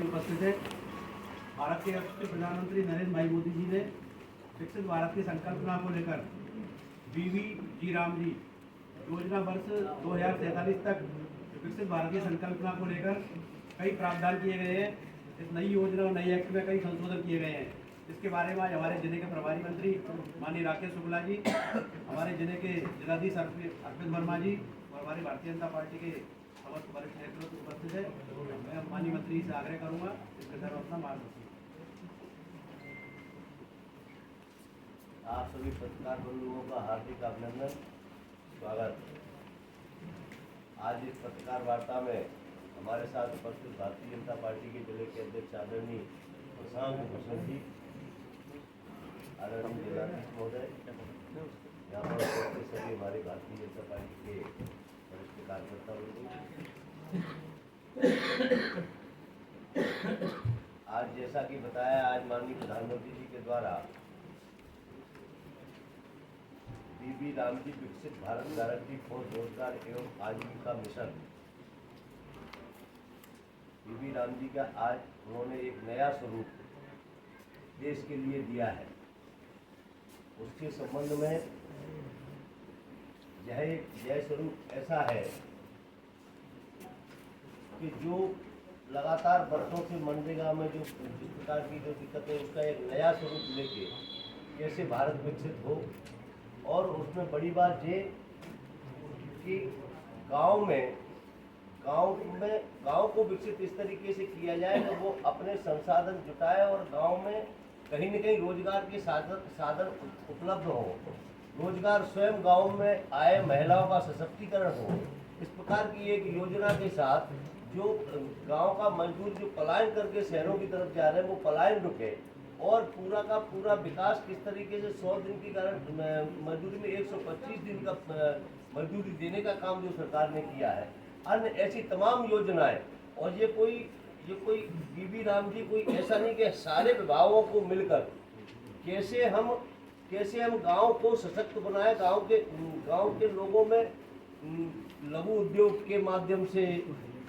उपस्थित है। भारत के यशस्वी प्रधानमंत्री नरेंद्र भाई मोदी जी ने विकसित भारत की संकल्पना को लेकर बीवी जी राम जी योजना वर्ष 2047 तक विकसित भारत की संकल्पना को लेकर कई प्रावधान किए गए हैं। इस नई योजना और नई एक्ट में कई संशोधन किए गए हैं। इसके बारे में आज हमारे जिले के प्रभारी मंत्री माननीय राकेश शुक्ला जी, हमारे जिले के जिलाधीश अर्पित वर्मा जी और हमारी भारतीय जनता पार्टी के समस्त वरिष्ठ नेतृत्व उपस्थित है। मैं माननीय मंत्री से आग्रह करूंगा इसके तरफ अपना मार्गदर्शन। आप सभी पत्रकार बंधुओं का हार्दिक अभिनंदन, स्वागत। आज इस पत्रकार वार्ता में हमारे साथ उपस्थित भारतीय जनता पार्टी के जिले के अध्यक्ष आदरणीय प्रशांत भूषण जी, आदरणीय जिलाधीश महोदय, यहाँ पर उपस्थित सभी हमारे भारतीय जनता पार्टी के वरिष्ठ कार्यकर्ता आज जैसा कि बताया, आज माननीय प्रधानमंत्री जी के द्वारा बीबी राम जी विकसित भारत गारंटी फॉर रोजगार एवं आजीविका मिशन, बीबी राम जी का आज उन्होंने एक नया स्वरूप देश के लिए दिया है। उसके संबंध में यह एक नया स्वरूप ऐसा है कि जो लगातार वर्षों से मनरेगा में जो जिस प्रकार की जो दिक्कत है, उसका एक नया स्वरूप लेके कैसे भारत विकसित हो। और उसमें बड़ी बात ये कि गांव को विकसित इस तरीके से किया जाए कि वो अपने संसाधन जुटाए और गांव में कहीं न कहीं रोजगार के साधन उपलब्ध हो, रोजगार स्वयं गांव में आए, महिलाओं का सशक्तिकरण हो। इस प्रकार की एक योजना के साथ जो गांव का मजदूर जो पलायन करके शहरों की तरफ जा रहे हैं, वो पलायन रुके और पूरा का पूरा विकास किस तरीके से 100 दिन की मजदूरी में 125 दिन का मजदूरी देने का काम जो सरकार ने किया है, अन्य ऐसी तमाम योजनाएं। और ये कोई बीबी राम जी कोई ऐसा नहीं कि सारे विभागों को मिलकर कैसे हम गांव को सशक्त बनाए, गांव के लोगों में लघु उद्योग के माध्यम से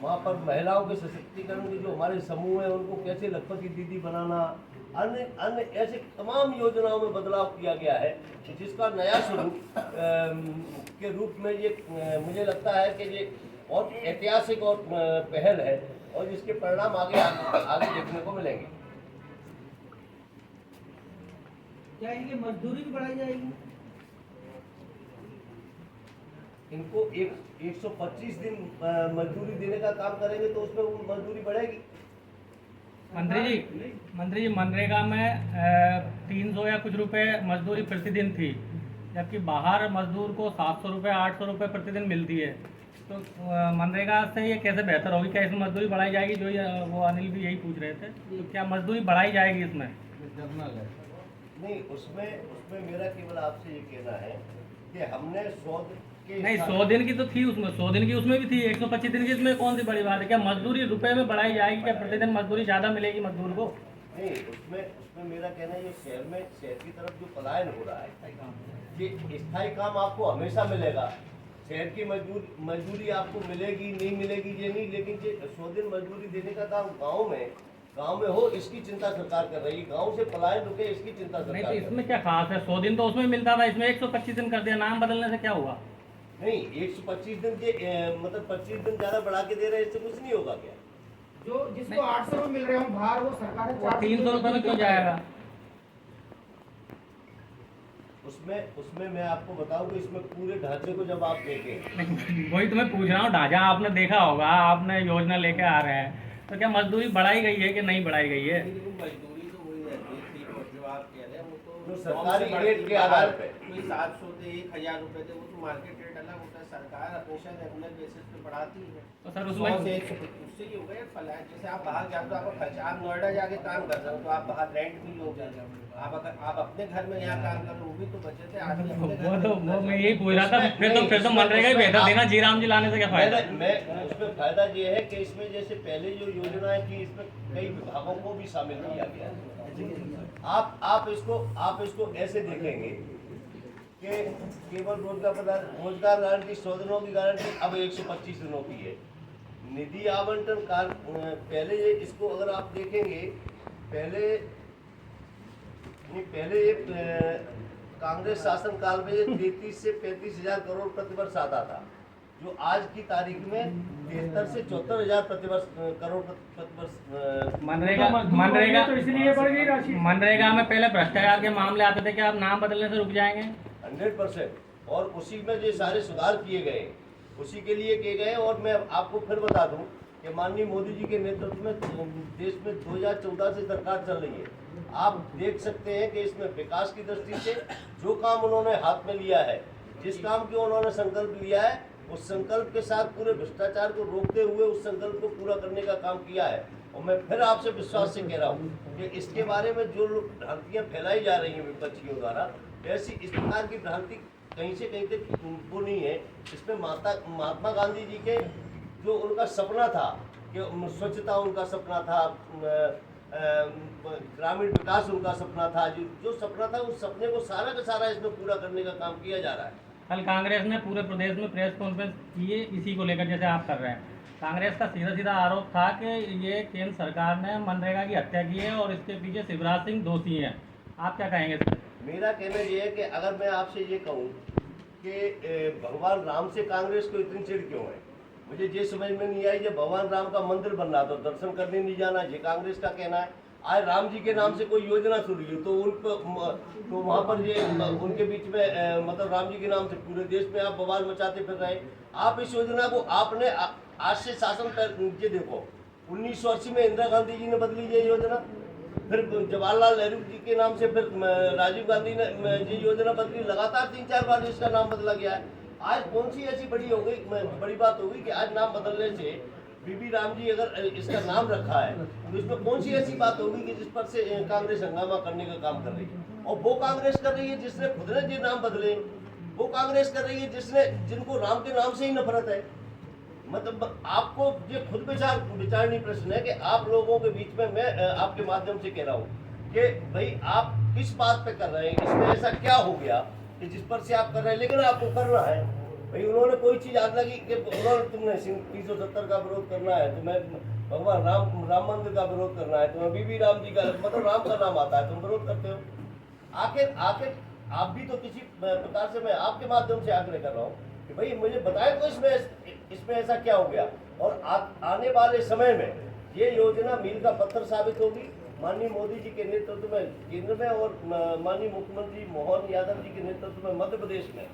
वहाँ पर महिलाओं के सशक्तिकरण के जो हमारे समूह हैं उनको कैसे लखपति दीदी बनाना, अन्य ऐसे तमाम योजनाओं में बदलाव किया गया है, जिसका नया स्वरूप के रूप में ये मुझे लगता है कि ये बहुत ऐतिहासिक और पहल है और जिसके परिणाम आगे देखने को मिलेंगे। क्या इनकी मजदूरी भी बढ़ाई जाएगी? इनको 125 दिन मजदूरी देने का काम करेंगे तो उसमें वो मजदूरी बढ़ेगी। मंत्री जी मनरेगा में 300 या कुछ रुपए मजदूरी प्रतिदिन थी, जबकि बाहर मजदूर को 700 रुपये 800 रुपये प्रतिदिन मिलती है। तो मनरेगा से ये कैसे बेहतर होगी? क्या इसमें मजदूरी बढ़ाई जाएगी? जो वो अनिल भी यही पूछ रहे थे, तो क्या मजदूरी बढ़ाई जाएगी इसमें? नहीं, उसमें मेरा केवल आपसे ये कहना है कि हमने 100 दिन की तो थी, उसमें 100 दिन की उसमें भी थी, 125 दिन की इसमें कौन सी बड़ी बात है? क्या मजदूरी रुपए में बढ़ाई जाएगी? क्या प्रतिदिन मजदूरी ज़्यादा मिलेगी मजदूर को? नहीं, उसमें मेरा कहना है ये शहर की तरफ जो पलायन हो रहा है, ये स्थायी काम आपको हमेशा मिलेगा। शहर की मजदूरी आपको मिलेगी नहीं मिलेगी ये नहीं, लेकिन ये 100 दिन मजदूरी देने का काम गांव में हो, इसकी चिंता सरकार कर रही है। गांव से पलायन रुके, इसकी चिंता सरकार नहीं। तो इसमें क्या खास है? 100 दिन तो उसमें मिलता था, इसमें 125 दिन कर दिया। नाम बदलने से क्या हुआ? नहीं, 125 दिन के मतलब 25 दिन ज्यादा बढ़ा के दे रहे हैं, इससे कुछ नहीं होगा क्या? जो जिसको 800 में मिल रहे हो बाहर, वो सरकार 300 रुपये में क्यों जाएगा? उसमें मैं आपको बताऊं कि इसमें पूरे ढांचे को जब आप देखें, वही तो मैं पूछ रहा हूँ, ढांचा आपने देखा होगा, आपने योजना लेके आ रहे हैं, तो क्या मजदूरी बढ़ाई गई है कि नहीं बढ़ाई गई है? मजदूरी तो वही रहती थी और जो आप कह रहे हैं वो तो सरकारी रेट के आधार पे 700 से 1000 रुपए थे, वो तो मार्केट रेट अलग होता है। सरकार हमेशा रेगुलर बेसिस पे बढ़ाती है। तो सर उसमें उससे ये हो गया फलाए, जैसे आप बाहर जाते हो आपका खर्चा, आप नोएडा जाके काम कर रहे हो तो आप बाहर रेंट भी लोगे। आप अपने घर में यहाँ काम कर रहे हो, वो भी तो बचे थे आदमी अपने घर में। वो मैं यही पूछ रहा था। फिर तो मनरेगा ही बेहतर देना, जी राम जी लाने से क्या फायदा? मैं उसमें फायदा ये है कि इसमें जैसे पहले जो योजनाएं थी, इसमें कई विभागों को भी शामिल किया गया। आप इसको ऐसे देखेंगे कि केवल रोजगार गारंटी 100 दिनों की गारंटी अब 125 दिनों की है। निधि आवंटन पहले ये इसको अगर आप देखेंगे, पहले ये कांग्रेस शासन काल में 33 से 35,000 करोड़ प्रतिवर्ष आता था, जो आज की तारीख में 73 से 74,000 करोड़ प्रतिवर्ष। मनरेगा तो इसलिए बढ़ गई राशि। मनरेगा में पहले भ्रष्टाचार के मामले आते थे कि आप नाम बदलने से रुक जाएंगे। 100%। और उसी में जो सारे सुधार किए गए उसी के लिए किए गए। और मैं आपको फिर बता दूं कि माननीय मोदी जी के नेतृत्व में देश में 2014 से सरकार चल रही है। आप देख सकते हैं कि इसमें विकास की दृष्टि से जो काम उन्होंने हाथ में लिया है, जिस काम की उन्होंने संकल्प लिया है, उस संकल्प के साथ पूरे भ्रष्टाचार को रोकते हुए उस संकल्प को पूरा करने का काम किया है। और मैं फिर आपसे विश्वास से कह रहा हूँ कि इसके बारे में जो लोग भ्रांतियाँ फैलाई जा रही हैं विपक्षियों द्वारा, ऐसी इस प्रकार की भ्रांति कहीं से कहीं तक वो नहीं है। इसमें महात्मा गांधी जी के जो उनका सपना था कि स्वच्छता उनका सपना था, ग्रामीण विकास उनका सपना था, जो सपना था उस सपने को सारा का सारा इसमें पूरा करने का काम किया जा रहा है। कल कांग्रेस ने पूरे प्रदेश में प्रेस कॉन्फ्रेंस किए इसी को लेकर, जैसे आप कर रहे हैं। कांग्रेस का सीधा सीधा आरोप था कि ये केंद्र सरकार ने मनरेगा की हत्या की है और इसके पीछे शिवराज सिंह दोषी हैं। आप क्या कहेंगे सर? मेरा कहना ये है कि अगर मैं आपसे ये कहूँ कि भगवान राम से कांग्रेस को इतनी चिढ़ क्यों है, मुझे ये समझ में नहीं आई। जब भगवान राम का मंदिर बन रहा तो दर्शन करने नहीं जाना, ये कांग्रेस का कहना है। आज राम जी के नाम से कोई योजना शुरू हुई तो तो वहाँ पर ये उनके बीच में मतलब राम जी के नाम से पूरे देश में आप बवाल मचाते फिर रहे। आप इस योजना को आपने आज से शासन कर, ये देखो 1980 में इंदिरा गांधी जी ने बदली ये योजना, फिर जवाहरलाल नेहरू जी के नाम से फिर राजीव गांधी ने ये योजना बदली, लगातार 3-4 बार इसका नाम बदला गया है। आज कौन सी ऐसी बड़ी बात हो गई कि आज नाम बदलने से बीबी राम जी अगर इसका नाम रखा है तो इसमें कौन सी ऐसी बात होगी कि जिस पर से कांग्रेस हंगामा करने का काम कर रही है। और वो कांग्रेस कर रही है जिसने खुद ने ये नाम बदले, वो कांग्रेस कर रही है जिनको राम के नाम से ही नफरत है। मतलब आपको ये खुद विचारनीय प्रश्न है कि आप लोगों के बीच में मैं आपके माध्यम से कह रहा हूँ कि भाई आप किस बात पे कर रहे हैं, इसमें ऐसा क्या हो गया कि जिस पर से आप कर रहे हैं, लेकिन आपको करना है। भाई उन्होंने कोई चीज़ आज लगी कि उन्होंने तुमने 370 का विरोध करना है, तुम्हें भगवान राम मंदिर का विरोध करना है, तुम्हें बीबी राम जी का मतलब राम का नाम आता है, तुम विरोध करते हो। आखिर आप भी तो किसी प्रकार से मैं आपके माध्यम से आग्रह कर रहा हूँ कि भाई मुझे बताएं तो इसमें ऐसा क्या हो गया। और आने वाले समय में ये योजना मील का पत्थर साबित होगी। माननीय मोदी जी के नेतृत्व में केंद्र में और माननीय मुख्यमंत्री मोहन यादव जी के नेतृत्व में मध्य प्रदेश में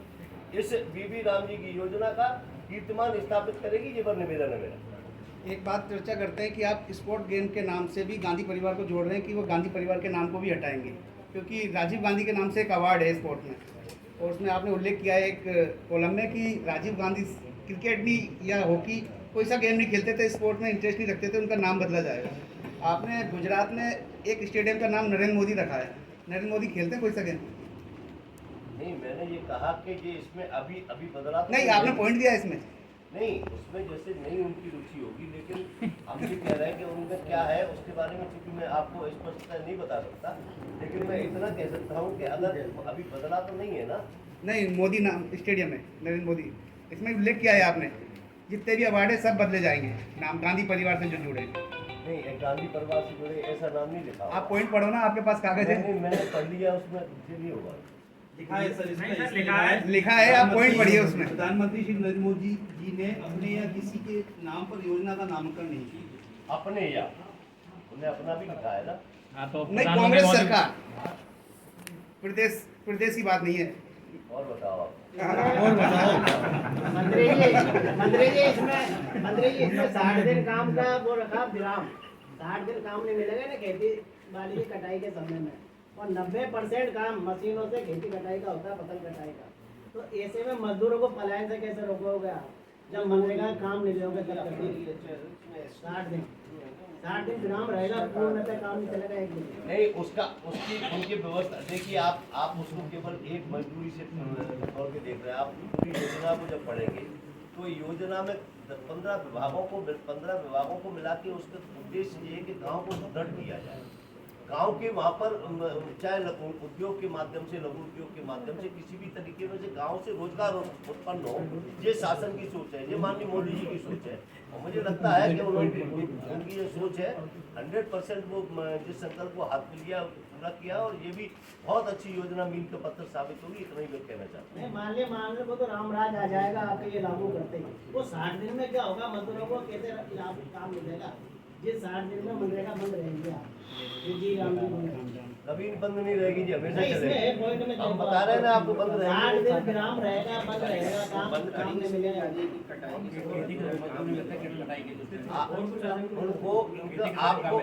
इस बीबी राम जी की योजना का कीर्तिमान स्थापित करेगी। ये पर निवेदन है मेरा। एक बात चर्चा करते हैं कि आप स्पोर्ट गेम के नाम से भी गांधी परिवार को जोड़ रहे हैं कि वो गांधी परिवार के नाम को भी हटाएंगे, क्योंकि राजीव गांधी के नाम से एक अवार्ड है स्पोर्ट में, और उसमें आपने उल्लेख किया है एक कॉलम में कि राजीव गांधी क्रिकेट भी या हॉकी कोई सा गेम नहीं खेलते थे, स्पोर्ट में इंटरेस्ट नहीं रखते थे, उनका नाम बदला जाएगा। आपने गुजरात में एक स्टेडियम का नाम नरेंद्र मोदी रखा है, नरेंद्र मोदी खेलते कोई सा गेम? नहीं, मैंने ये कहा कि ये इसमें अभी बदला नहीं, आपने पॉइंट दिया इसमें नहीं, उसमें जैसे नहीं उनकी रुचि होगी, लेकिन हम ये कह रहे हैं कि उनका क्या है उसके बारे में चूंकि मैं आपको स्पष्टता नहीं बता सकता, लेकिन मैं इतना कह सकता हूँ कि अगर अभी बदला तो नहीं है ना। नहीं, मोदी नाम स्टेडियम है नरेंद्र मोदी, इसमें उल्लेख किया है आपने, जितने भी अवार्ड है सब बदले जाएंगे, नाम गांधी परिवार से जो जुड़े। नहीं, गांधी परिवार से जुड़े ऐसा नाम नहीं लिखा। आप पॉइंट पढ़ो ना, आपके पास कागज है। नहीं, मैंने पढ़ लिया, उसमें मुझे नहीं होगा। लिखा है सर, नहीं सर, लिखा है, आप पॉइंट पढ़िए उसमें। प्रधानमंत्री श्री नरेंद्र मोदी जी ने अपने या किसी के नाम पर योजना का नामकरण नहीं किया। अपने या उन्हें अपना भी लिखा है ना। हाँ, तो नहीं, कांग्रेस सरकार, प्रदेश की बात नहीं है। और बताओ आप। मंत्री जी इसमें 60 दिन काम का वो रखा विराम। 60 दिन काम नहीं मिलेगा ना खेती बाड़ी की कटाई के समय में, और 90% काम मशीनों से खेती कटाई का होता है, फसल कटाई का। तो ऐसे में मजदूरों को पलायन से कैसे रोकोगे आप, जब मनरेगा काम नहीं दोगे तब? 60 दिन विराम रहेगा, पूर्णतः काम नहीं चलेगा एक दिन। नहीं, उनकी व्यवस्था देखिए, आप उसको केवल एक मजदूरी से तौर पे देख रहे हैं। आप पूरी योजना को जब पढ़ेंगे तो योजना में 15 विभागों को मिला के उसका उद्देश्य ये है कि गाँव को सुदृढ़ किया जाए। गांव के वहाँ पर चाहे उद्योग के माध्यम से, लघु उद्योग के माध्यम से, किसी भी तरीके में से गांव से रोजगार उत्पन्न हो, ये शासन की सोच है, ये माननीय मोदी जी की सोच है। और मुझे लगता है कि उनकी ये सोच है 100% वो जिस संकल्प को हाथ में लिया पूरा किया, और ये भी बहुत अच्छी योजना मील का पत्थर साबित होगी, इतना ही मैं कहना चाहता हूँ। मान लो तो रामराज आ जाएगा आपके ये लागू करते ही, वो 60 दिन में क्या होगा, मजदूरों को कैसे लाभ काम मिलेगा? ये 60 दिन में मनरेगा बंद रहेगी। जी राम जी कभी बंद नहीं रहेगी जी, हमेशा नहीं, इसमें चलेगी। एक पॉइंट में हम बता रहे हैं ना आपको, बंद 60 दिन रहेगी। विराम रहेगा, बंद रहेगा, काम नहीं मिलेगा। उनको आपको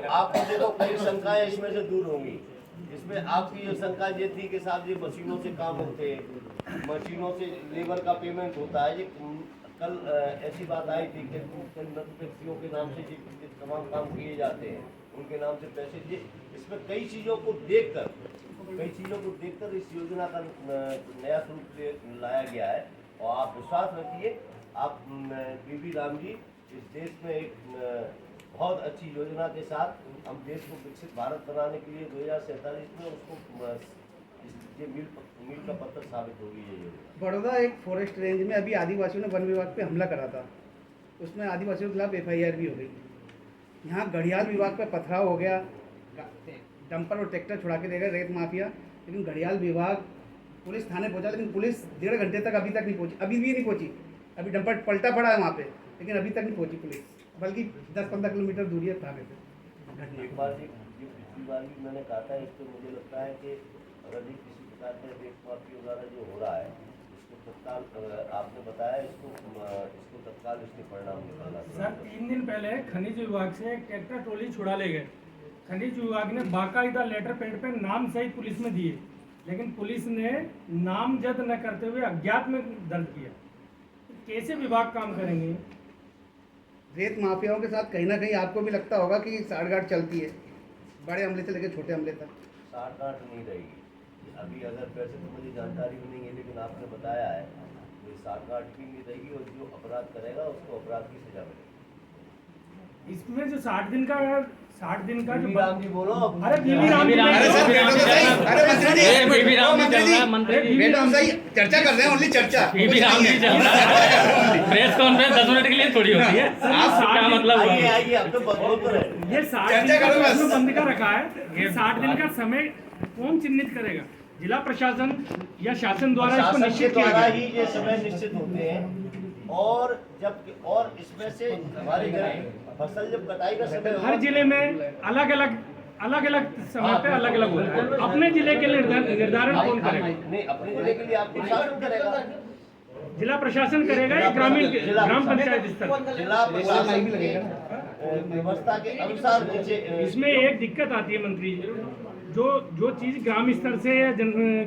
देखो कई शंकाएं इसमें से दूर होंगी। इसमें आपकी ये शंका ये थी कि साहब जी मशीनों से काम होते, मशीनों से लेबर का पेमेंट होता है। ये कल ऐसी बात आई थी कि व्यक्तियों के नाम से ये तमाम काम किए जाते हैं, उनके नाम से पैसे दिए। इसमें कई चीज़ों को देखकर इस योजना का नया स्वरूप लाया गया है। और आप विश्वास रखिए, आप बीबी राम जी इस देश में एक बहुत अच्छी योजना के साथ हम देश को विकसित भारत बनाने के लिए 2047 में उसको ये मील का पत्थर साबित होगी ये योजना। बड़ौदा एक फॉरेस्ट रेंज में अभी आदिवासियों ने वन विभाग पे हमला करा था, उसमें आदिवासियों के खिलाफ FIR भी हो गई। यहाँ घड़ियाल विभाग पे पथराव हो गया, डंपर और ट्रैक्टर छुड़ा के ले गए रेत माफिया, लेकिन घड़ियाल विभाग पुलिस थाने पहुंचा, लेकिन पुलिस 1.5 घंटे तक अभी तक नहीं पहुंची, अभी भी नहीं पहुंची। अभी डंपर पलटा पड़ा है वहाँ पे, लेकिन अभी तक नहीं पहुंची पुलिस, बल्कि 10-15 किलोमीटर दूरी है थाने से। एक बार पिछली बार भी मैंने कहा था, इसको मुझे लगता है कि अगर भी किसी प्रकार का रेत माफिया वगैरह जो हो रहा है, इसको तत्काल आपने बताया, इसको तत्काल इसके परिणाम निकालना चाहिए। सर 3 दिन पहले खनिज विभाग से एक ट्रैक्टर ट्रॉली छुड़ा ले गए। खनिज विभाग ने बाकायदा लेटर पैड पे नाम सहित पुलिस में दिए, लेकिन पुलिस ने नामजद न करते हुए अज्ञात में दर्ज किया। कैसे विभाग काम करेंगे? रेत माफियाओं के साथ कहीं ना कहीं आपको भी लगता होगा कि साठगांठ चलती है, बड़े हमले से लेकर छोटे हमले तक। साठगांठ नहीं रहेगी अभी, अगर वैसे तो मुझे जानकारी भी नहीं है, लेकिन आपने बताया है तो साठगांठ भी नहीं रहेगी, और जो अपराध करेगा उसको अपराध की सजा मिलेगी। इसमें जो 60 दिन का जो बीबी राम जी बोलो। अरे बीबी राम जी अरे सर बैठो तो सही, अरे मंत्री जी, बीबी राम जी चल रहा है, मंत्री जी बैठो, हम सही चर्चा कर रहे हैं, ओनली चर्चा। बीबी राम जी चल रहा है। प्रेस कॉन्फ्रेंस 10 मिनट के लिए थोड़ी होती है। आप क्या मतलब हुआ? आइए अब तो बोल तो रहे। ये 60 दिन का जो बंद का रखा है, ये 60 दिन का समय कौन चिन्हित करेगा? जिला प्रशासन या शासन द्वारा इसको शासन के निश्चित किया द्वारा गया? ही ये समय निश्चित होते हैं, और इसमें से हमारे घर फसल जब कटाई का समय हर जिले में अलग अलग समय पे अलग अलग होता है। अपने जिले के निर्धारण कौन करेगा? नहीं, अपने जिले के लिए आपको शासन करेगा, जिला प्रशासन करेगा या ग्राम पंचायत स्तर पर? जिला प्रशासन की व्यवस्था के अनुसार इसमें एक दिक्कत आती है मंत्री जी, जो चीज ग्राम स्तर से या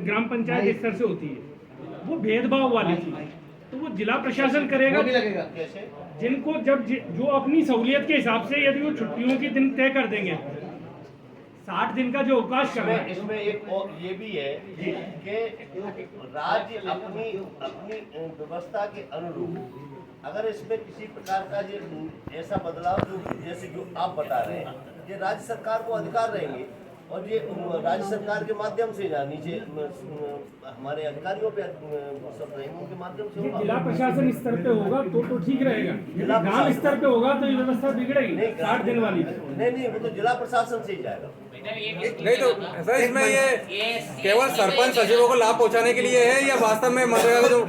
ग्राम पंचायत स्तर से होती है, वो भेदभाव वाली चीज, तो वो जिला प्रशासन करेगा। कैसे? जिनको जो अपनी सहूलियत के हिसाब से यदि वो छुट्टियों के दिन तय कर देंगे, 60 दिन का जो अवकाश कर रहा है, इसमें एक और ये भी है कि राज्य अपनी व्यवस्था के अनुरूप अगर इसमें किसी प्रकार का ये ऐसा बदलाव जैसे जो आप बता रहे हैं, ये राज्य सरकार को अधिकार रहेंगे, और ये राज्य सरकार के माध्यम से नीचे हमारे अधिकारियों पे सब रहेंगे, उनके माध्यम से ये होगा। जिला प्रशासन स्तर पे होगा तो ठीक रहेगा। यदि ग्राम स्तर पे होगा तो ये व्यवस्था बिगड़ेगी 60 दिन वाली। नहीं, वो तो जिला प्रशासन से ही जाएगा। नहीं तो सर, इसमें ये केवल सरपंच सचिवों को लाभ पहुंचाने के लिए है, या वास्तव में मनरेगा का जो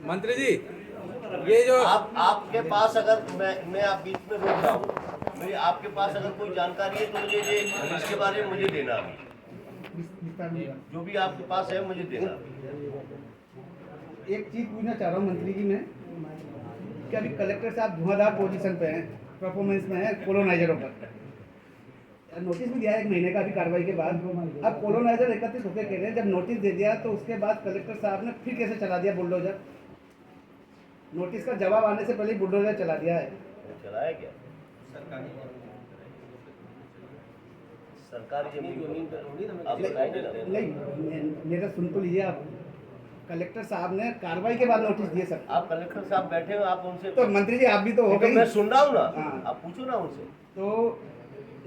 मंत्री जी ये जो आपके पास अगर मैं आप बीच में रोक रहा हूँ, मेरी आपके पास अगर कोई जानकारी है तो मुझे ये इसके बारे में मुझे देना, जो भी आपके पास है मुझे देना। एक चीज पूछना चाह रहा हूँ मंत्री जी मैं, कि अभी कलेक्टर साहब धुआंधार पोजीशन पे हैं, परफॉर्मेंस में है कोलोनाइजरों पर। नोटिस भी दिया है 1 महीने का अभी कार्रवाई के बाद। अब कोलोनाइजर 31 होकर कह रहे हैं, जब नोटिस दे दिया तो उसके बाद कलेक्टर साहब ने फिर कैसे चला दिया बुलडोजर? नोटिस का जवाब आने से पहले बुलडोजर चला दिया है। चलाया गया सरकारी जमीन आप बताएंगे ना? नहीं मेरा सुन तो लीजिए आप। कलेक्टर साहब ने कार्रवाई के बाद नोटिस दिए सर। आप कलेक्टर साहब बैठे हो, आप उनसे तो मंत्री जी आप भी तो हो तो गई, मैं सुन रहा हूँ ना, हाँ। आप पूछो ना उनसे। तो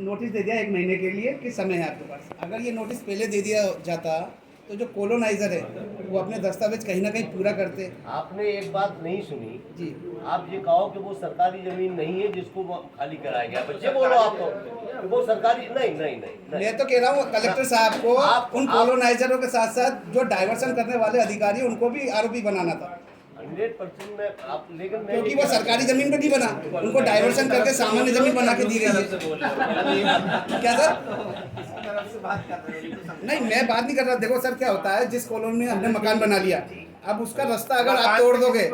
नोटिस दे दिया 1 महीने के लिए कि समय है आपके पास। अगर ये नोटिस पहले दे दिया जाता तो जो कॉलोनाइजर है वो अपने दस्तावेज कहीं ना कहीं पूरा करते। आपने एक बात नहीं सुनी जी आप ये कहो कि वो सरकारी जमीन नहीं है जिसको वो खाली कराया गया। बच्चे बोलो आप तो कि वो सरकारी नहीं नहीं नहीं, मैं तो कह रहा हूँ कलेक्टर साहब को उन कॉलोनाइजरों के साथ साथ जो डाइवर्सन करने वाले अधिकारी उनको भी आरोपी बनाना था, 100% में आप, लेकिन मैं क्योंकि वो सरकारी जमीन पे नहीं बना, उनको डाइवर्सन करके सामान्य जमीन बना के दी गई है। क्या सर? नहीं मैं बात नहीं कर रहा। देखो सर क्या होता है, जिस कॉलोनी में हमने मकान बना लिया, अब उसका रास्ता अगर आप तोड़ दोगे